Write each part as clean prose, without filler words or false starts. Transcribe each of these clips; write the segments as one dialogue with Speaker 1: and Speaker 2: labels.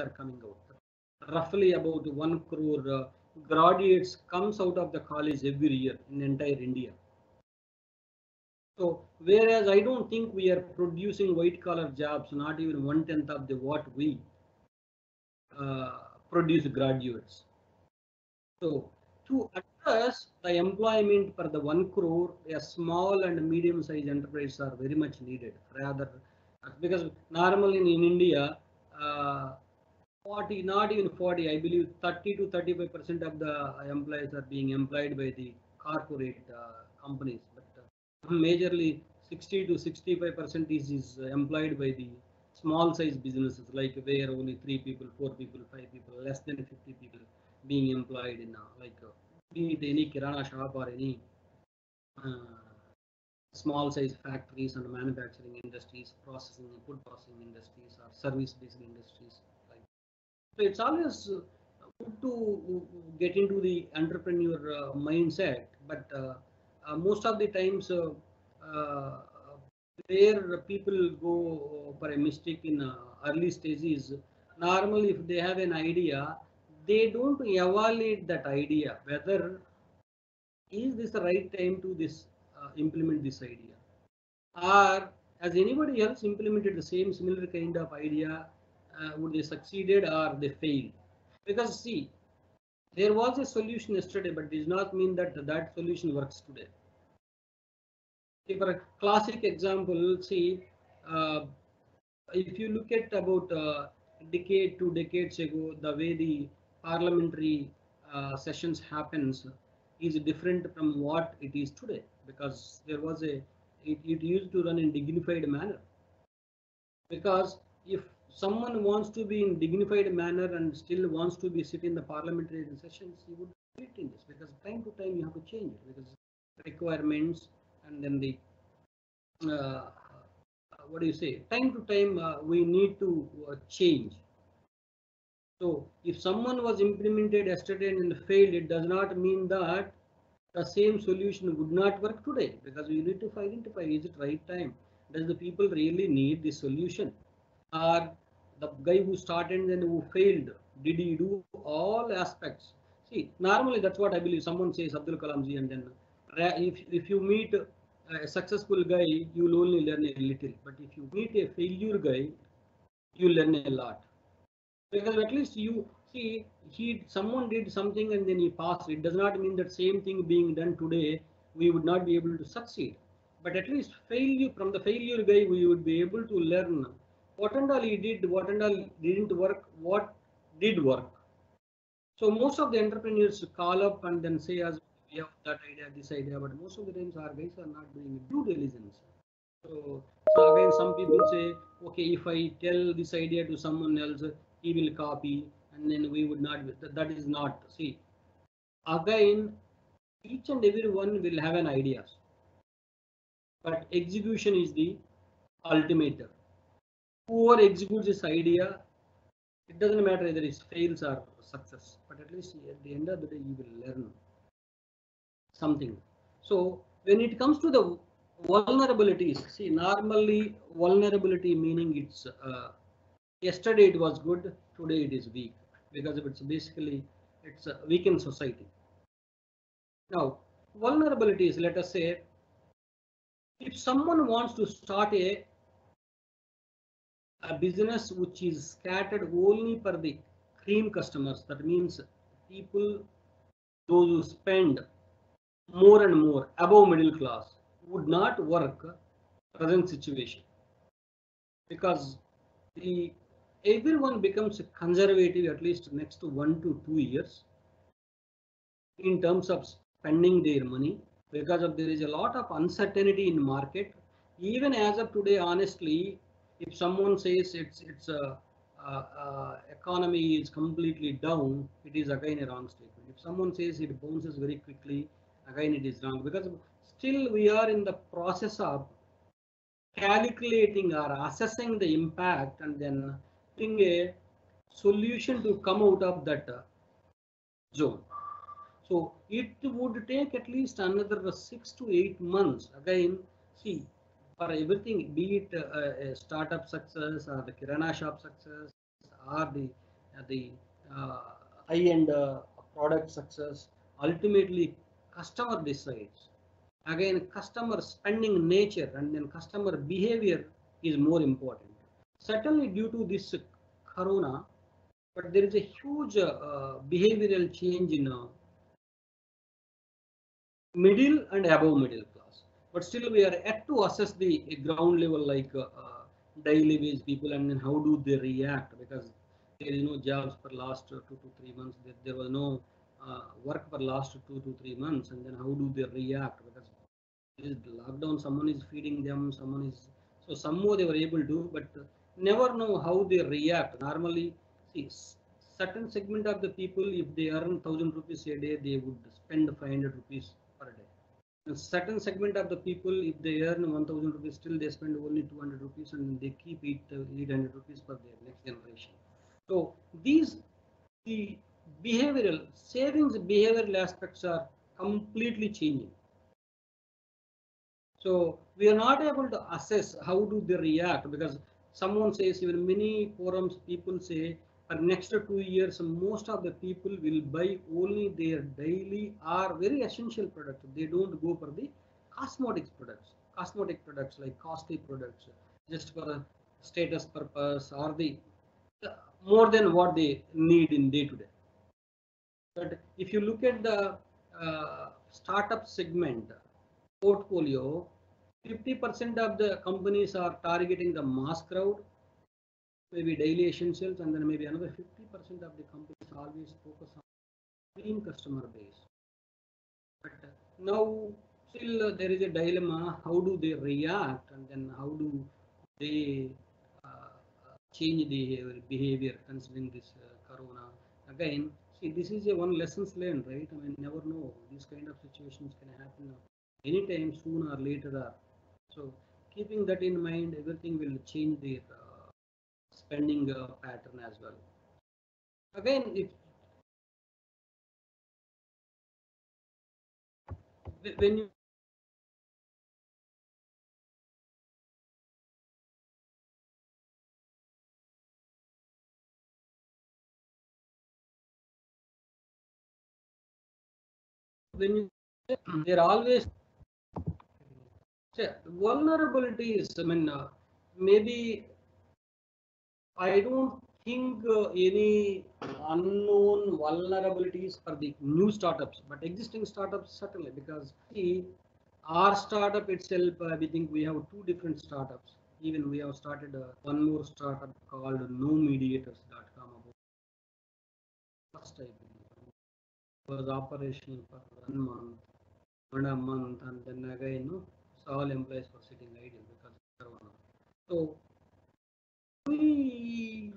Speaker 1: are coming out. Roughly about 1 crore graduates comes out of the college every year in entire India. So whereas I don't think we are producing white collar jobs, not even 1/10 of the what we uh, produce graduates. So to address the employment for the 1 crore, a small and medium sized enterprises are very much needed. Rather, because normally in India, uh, 40, not even 40, I believe 30 to 35% of the employees are being employed by the corporate companies. But majorly 60 to 65% is employed by the small size businesses, like where only 3 people, 4 people, 5 people, less than 50 people being employed in like be it any kirana shop or any uh, small size factories and manufacturing industries, processing food processing industries or service based industries. Like so, it's always good to get into the entrepreneur mindset, but most of the times uh, where people go for a mistake in early stages, normally if they have an idea, they don't evaluate that idea whether is this the right time to this implement this idea, or has anybody else implemented the same similar kind of idea, would they succeeded or they failed. Because see, there was a solution yesterday, but does not mean that that solution works today. See, for a classic example, see, uh, if you look at about decade 2 decades ago, the way the parliamentary sessions happens is different from what it is today, because there was it used to run in dignified manner. Because if someone wants to be in dignified manner and still wants to be sit in the parliamentary sessions, he would fit in this, because time to time you have to change it, because requirements and then the what do you say, time to time we need to change. So if someone was implemented yesterday and failed, it does not mean that the same solution would not work today, because we need to identify, is it right time, does the people really need this solution, or the guy who started and who failed, did he do all aspects? See, normally that's what I believe. Someone says Abdul Kalam ji, and then if you meet a successful guy, you will only learn a little, but if you meet a failure guy, you learn a lot. Because at least you see, someone did something and then he passed. It does not mean that same thing being done today we would not be able to succeed. But at least failure, from the failure guy, we would be able to learn what and all he did, what and all didn't work, what did work. So most of the entrepreneurs call up and then say, as we have that idea, this idea, but most of the times our guys are not doing due diligence. So, so again, some people say, okay, if I tell this idea to someone else, he will copy, and then we would not. That is not. See, again, each and every one will have an idea, but execution is the ultimate. Whoever executes this idea, it doesn't matter whether it fails or success, but at least at the end of the day, you will learn something. So when it comes to the vulnerabilities, see, normally vulnerability meaning it's yesterday it was good, today it is weak, because it's basically it's a weakened society. Now vulnerabilities, let us say, if someone wants to start a business which is scattered only for the cream customers, that means people those who spend more and more above middle class, would not work present situation, because the everyone becomes conservative at least next to 1 to 2 years in terms of spending their money, because of there is a lot of uncertainty in market. Even as of today, honestly, if someone says it's a economy is completely down, it is again a wrong statement. If someone says it bounces very quickly, again it is wrong, because still we are in the process of calculating or assessing the impact and then putting a solution to come out of that zone. So it would take at least another 6 to 8 months. Again, see, for everything, be it a startup success or the kirana shop success or the the high-end product success. Ultimately, customer decides. Again, customer spending nature and then customer behavior is more important. Certainly due to this corona, but there is a huge behavioral change in middle and above middle class. But still we are yet to assess the ground level, like daily wage people, and then how do they react, because there is no jobs for last 2 to 3 months. There was no work for last 2 to 3 months, and then how do they react, because is lockdown, someone is feeding them, someone is, so somehow they were able to, but never know how they react. Normally, see, certain segment of the people, if they earn 1,000 rupees a day, they would spend 500 rupees per day. A certain segment of the people, if they earn 1,000 rupees, still they spend only 200 rupees, and they keep 800 rupees for their next generation. So these, the behavioral savings behavioral aspects are completely changing. So we are not able to assess how do they react, because someone says, even many forums people say for next 2 years most of the people will buy only their daily or very essential products. They don't go for the cosmetic products like costly products just for a status purpose, or the more than what they need in day to day. But if you look at the startup segment portfolio, 50% of the companies are targeting the mass crowd, maybe daily essentials, and then maybe another 50% of the companies always focus on clean customer base. But now still there is a dilemma: how do they react, and then how do they change the behavior considering this corona? Again, see, this is a one lessons learned, right? I mean, never know, these kind of situations can happen anytime, sooner or later. So keeping that in mind, everything will change the spending pattern as well. Again, if when you when you they're always vulnerabilities. I mean, maybe I don't think any unknown vulnerabilities for the new startups, but existing startups certainly, because see, our startup itself, we think we have two different startups. Even we have started one more startup called nomediators.com. About first, I believe, was operational for 1 month, 1 month, and then again, all employees were sitting idle because of Corona. So we,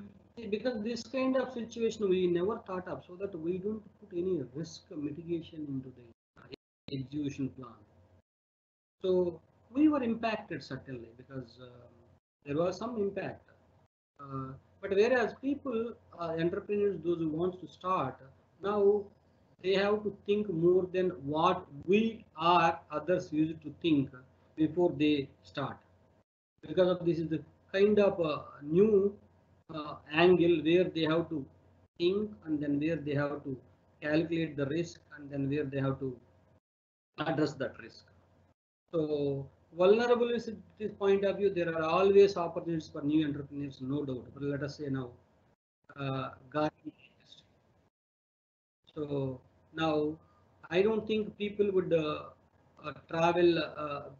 Speaker 1: because this kind of situation we never thought of, so that we don't put any risk mitigation into the execution plan. So we were impacted certainly, because there was some impact. But whereas people, entrepreneurs, those who want to start, now they have to think more than what we or others used to think before they start. Because of this is the kind of new angle where they have to think, and then where they have to calculate the risk, and then where they have to address that risk. So vulnerable is this point of view. There are always opportunities for new entrepreneurs, no doubt. But let us say now, gardening industry. So now I don't think people would travel.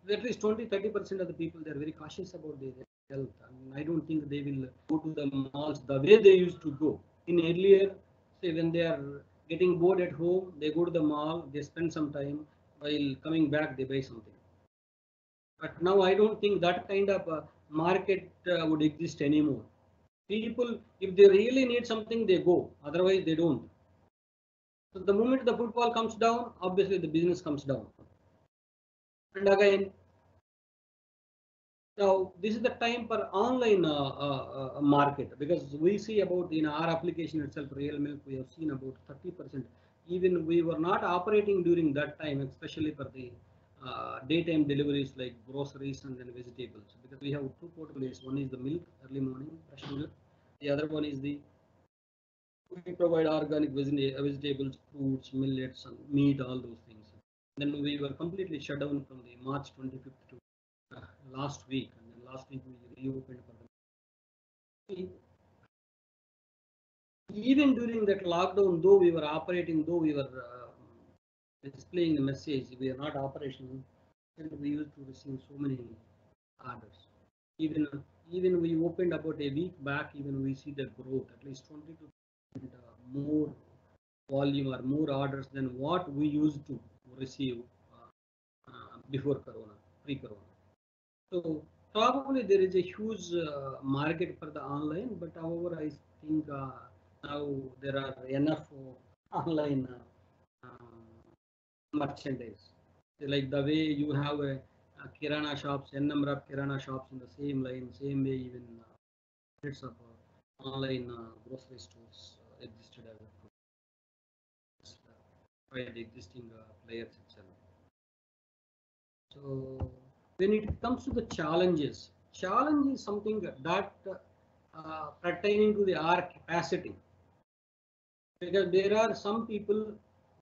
Speaker 1: At least 20-30% of the people, they're very cautious about their health. And I don't think they will go to the malls the way they used to go. In earlier, say when they are getting bored at home, they go to the mall, they spend some time. While coming back, they buy something. But now I don't think that kind of market would exist anymore. People, if they really need something, they go. Otherwise, they don't. So the moment the footfall comes down, obviously the business comes down. And again, now this is the time for online market, because we see about in our application itself, Real Milk, we have seen about 30%. Even we were not operating during that time, especially for the daytime deliveries like groceries and then vegetables, because we have two portfolios. One is the milk, early morning fresh milk. The other one is the We provide organic vegetables, fruits, millets, and meat, all those things. Then we were completely shut down from the March 25th to last week, and then last week we reopened for the. Even during that lockdown, though we were operating, though we were displaying the message, we are not operational, and we used to receive so many orders. Even even we opened about a week back, even we see the growth, at least 20 to more volume or more orders than what we used to receive before Corona, pre-Corona. So probably there is a huge market for the online, but however, I think now there are enough online merchandise. Like the way you have a kirana shops, n number of kirana shops in the same line, same way even hundreds of online grocery stores existed as by the existing players itself. So when it comes to the challenges, challenge is something that pertaining to the our capacity, because there are some people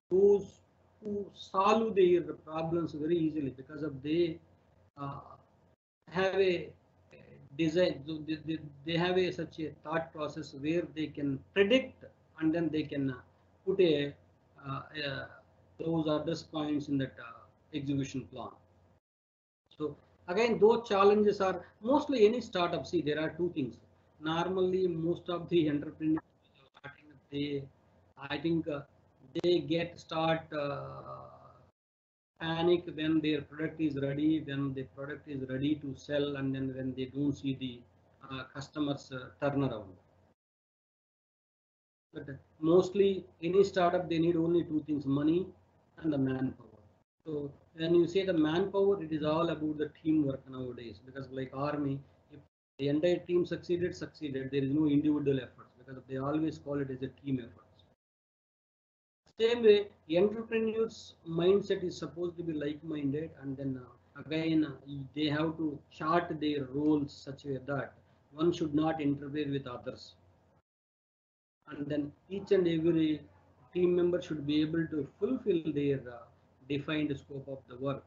Speaker 1: who solve their problems very easily because of they uh, have a design, they have a such a thought process where they can predict and then they can put those others points in that execution plan. So again, those challenges are mostly any startup. See, there are two things. Normally, most of the entrepreneurs starting, I think, they get start panic when their product is ready, when the product is ready to sell, and then when they don't see the customers turnaround. But mostly, any startup they need only two things: money and the manpower. So when you say the manpower, it is all about the teamwork nowadays. Because like army, if the entire team succeeded. There is no individual efforts because they always call it as a team effort. Same way, the entrepreneur's mindset is supposed to be like-minded, and then again they have to chart their roles such a way that one should not interfere with others, and then each and every team member should be able to fulfill their defined scope of the work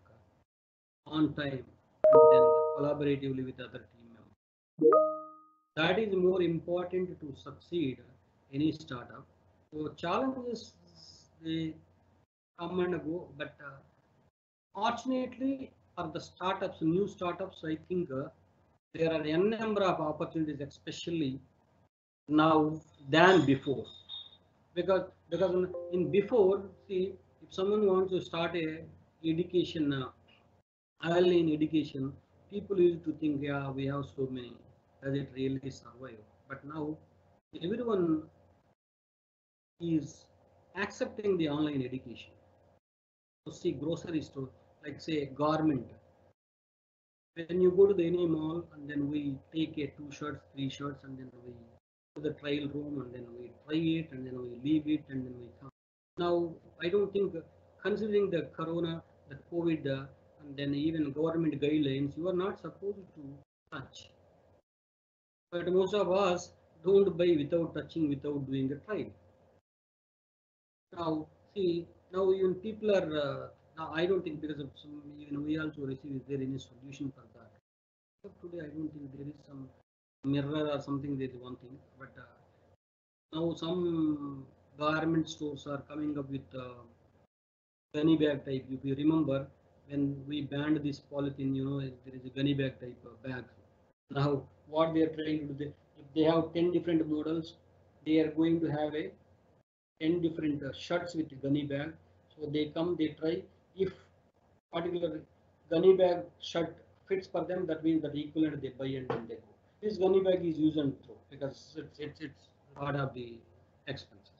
Speaker 1: on time and then collaboratively with other team members. That is more important to succeed any startup. So challenges they come and go, but fortunately for the startups, new startups, I think there are n number of opportunities, especially now than before. Because in before, see, if someone wants to start a education, early in education, people used to think, yeah, we have so many, does it really survive? But now everyone is accepting the online education. So see, grocery store, like say garment. When you go to the any mall and then we take a 2 shirts, 3 shirts, and then we to the trial room and then we try it and then we leave it and then we come. Now, I don't think, considering the corona, the COVID, and then even government guidelines, you are not supposed to touch. But most of us don't buy without touching, without doing a trial. Now, see, now even people are, now I don't think because of some, even we also receive, is there any solution for that? But today, I don't think there is some mirror or something, there is one thing. But now some garment stores are coming up with gunny bag type. If you remember, when we banned this polythene, there is a gunny bag type of bag. Now, what they are trying to do, if they have 10 different models, they are going to have a 10 different shirts with gunny bag. So they come, they try. If particular gunny bag shirt fits for them, that means that equivalent they buy and then they go. This gunny bag is use and throw because it's part of the expenses.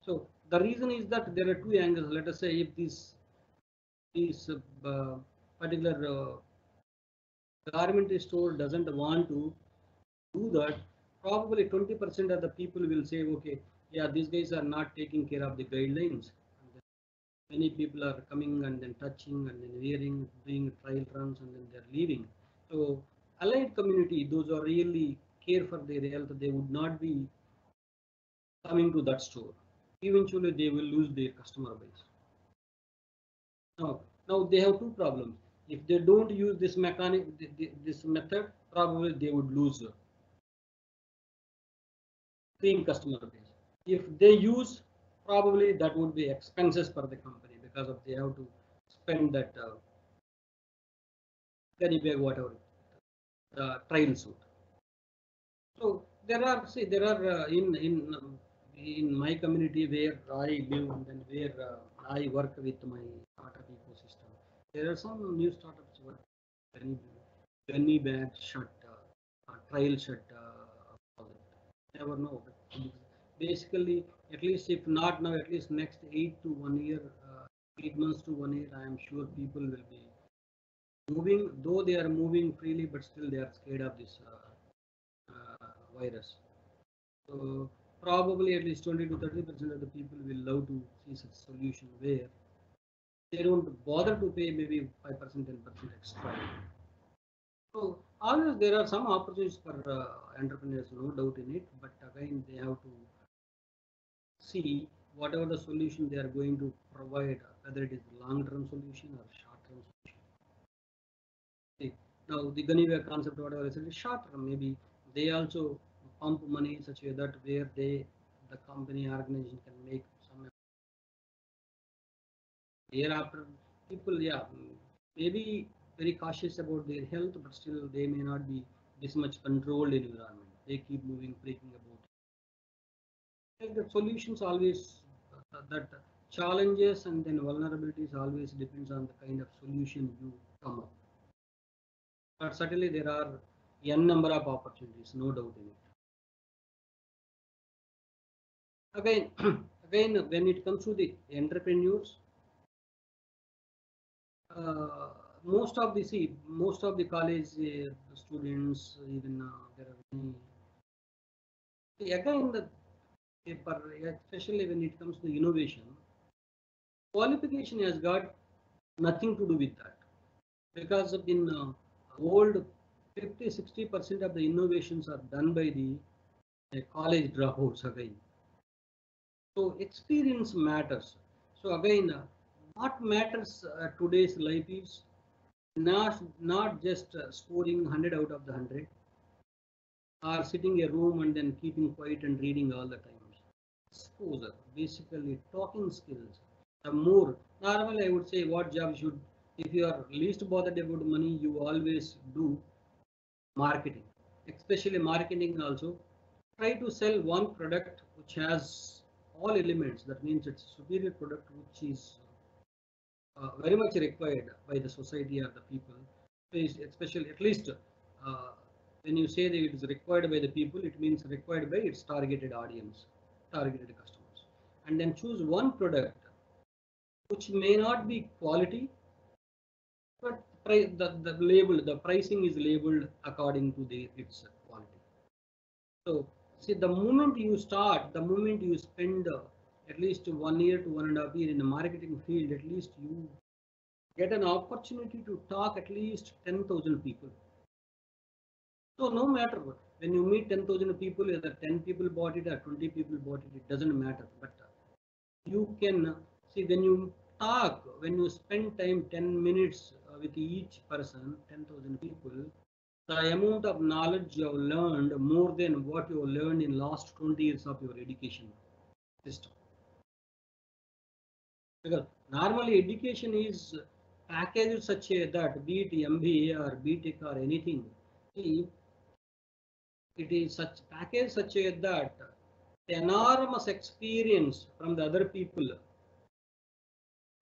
Speaker 1: So the reason is that there are two angles. Let us say if this particular garment store doesn't want to do that, probably 20% of the people will say, okay, yeah, these guys are not taking care of the guidelines. And many people are coming and then touching and then wearing, doing trial runs and then they're leaving. So allied community, those are really care for their health, they would not be coming to that store. Eventually, they will lose their customer base. Now they have two problems. If they don't use this this method, probably they would lose same customer base. If they use, probably that would be expenses for the company because of they have to spend that penny bag whatever trial suit. So there are in my community where I live and then where I work with my startup ecosystem. There are some new startups who are penny bag shut, trial shut. Never know. Basically, at least if not now, at least next 8 months to 1 year, I am sure people will be moving. Though they are moving freely, but still they are scared of this virus. So probably at least 20 to 30% of the people will love to see such solution where they don't bother to pay maybe 5%, 10% extra. So always there are some opportunities for entrepreneurs, no doubt in it. But again, they have to see whatever the solution they are going to provide, whether it is long-term solution or short-term solution. See, now the Gunny concept, whatever I said, is short-term. Maybe they also pump money in such a way that where the company organization can make some. Thereafter, people, yeah, maybe very cautious about their health, but still they may not be this much controlled environment. They keep moving, breaking about. The solutions always that challenges and then vulnerabilities always depends on the kind of solution you come up. But certainly there are n number of opportunities, no doubt in it. Again, again, when it comes to the entrepreneurs, most of the college students, even there are many. Again, the paper, especially when it comes to innovation, qualification has got nothing to do with that, because in old 50-60% of the innovations are done by the college dropouts again. So experience matters. So again, what matters today's life is not just scoring 100 out of the 100 or sitting in a room and then keeping quiet and reading all the time. Exposure, basically talking skills. The more normally I would say what job should, if you are least bothered about money, you always do marketing, especially marketing also. Try to sell one product which has all elements. That means it's a superior product which is very much required by the society or the people. Especially at least when you say that it is required by the people, it means required by its targeted audience, targeted customers. And then choose one product which may not be quality, but the pricing is labeled according to its quality. So see, the moment you spend at least 1 year to 1.5 years in the marketing field, at least you get an opportunity to talk at least 10,000 people. So no matter what, when you meet 10,000 people, whether 10 people bought it or 20 people bought it, it doesn't matter. But you can see when you talk, when you spend time 10 minutes with each person, 10,000 people, the amount of knowledge you have learned more than what you have learned in last 20 years of your education system. Because normally education is packaged such a that be it MBA or BTech or anything, see, it is such packaged such a that the enormous experience from the other people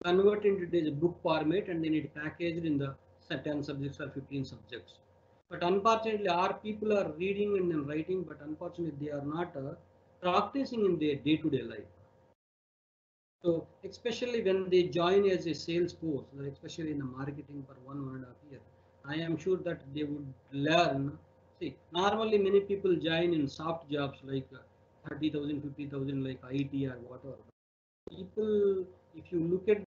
Speaker 1: convert into this book format and then it packaged in the 10 subjects or 15 subjects. But unfortunately, our people are reading and then writing, but unfortunately, they are not practicing in their day-to-day life. So, especially when they join as a sales force, especially in the marketing for 1.5 years, I am sure that they would learn. See, normally many people join in soft jobs like 30,000, 50,000, like IT or whatever. People, if you look at